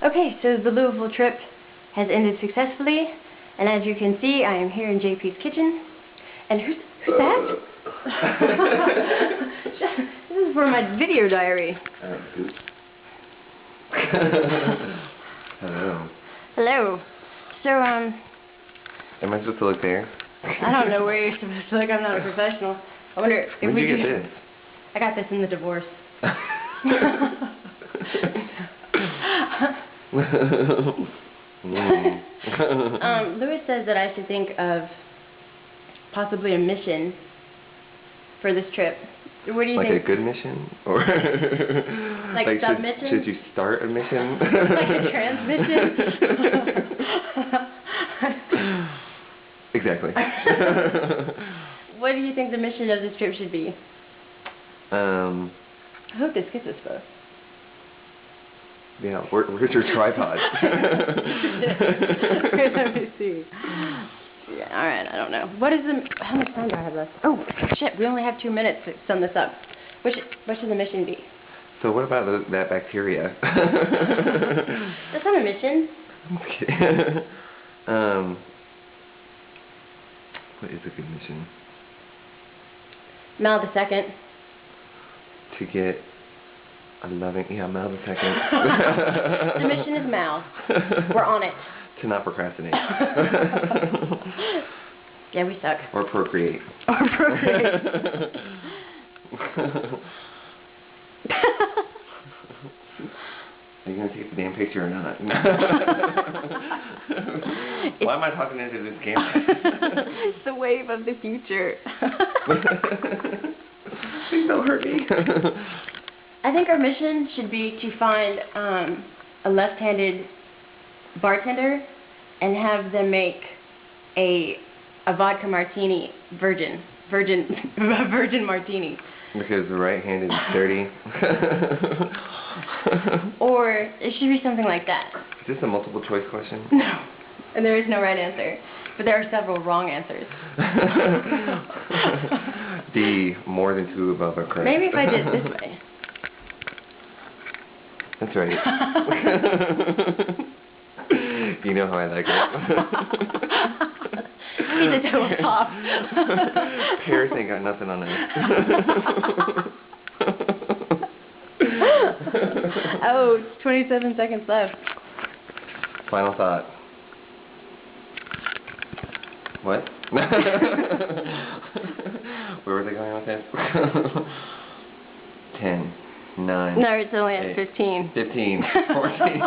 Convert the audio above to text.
Okay, so the Louisville trip has ended successfully, and as you can see, I am here in JP's kitchen. And who's that? This is for my video diary. Hello. Hello. So, Am I supposed to look there? I don't know where you're supposed to look. I'm not a professional. I wonder if When did you get this? I got this in the divorce. Louis says that I should think of possibly a mission for this trip. What do you think? Like a good mission? Or like submission? Should you start a mission? Like a transmission? Exactly. What do you think the mission of this trip should be? I hope this gets us both. Yeah, where's your tripod? Let me see. Yeah, alright, I don't know. How much time do I have left? Oh, shit, we only have 2 minutes to sum this up. What should the mission be? So what about that bacteria? That's not a mission. Okay. What is a good mission? Mal the second. To get a loving, Mal the second. The mission is Mal. We're on it. To not procrastinate. Yeah, we suck. Or procreate. Or procreate. Are you going to take the damn picture or not? Why am I talking into this camera? It's the wave of the future. Please don't hurt me. I think our mission should be to find a left-handed bartender and have them make a vodka martini virgin martini. Because the right-handed is dirty. Or it should be something like that. Is this a multiple choice question? No, and there is no right answer, but there are several wrong answers. The more than two above are correct. Maybe if I did it this way. That's right. You know how I like it. He's a total top. Paris ain't got nothing on it. Oh, it's 27 seconds left. Final thought. What? Where were they going with this? 10, 9. No, it's only at 15. 15, 14.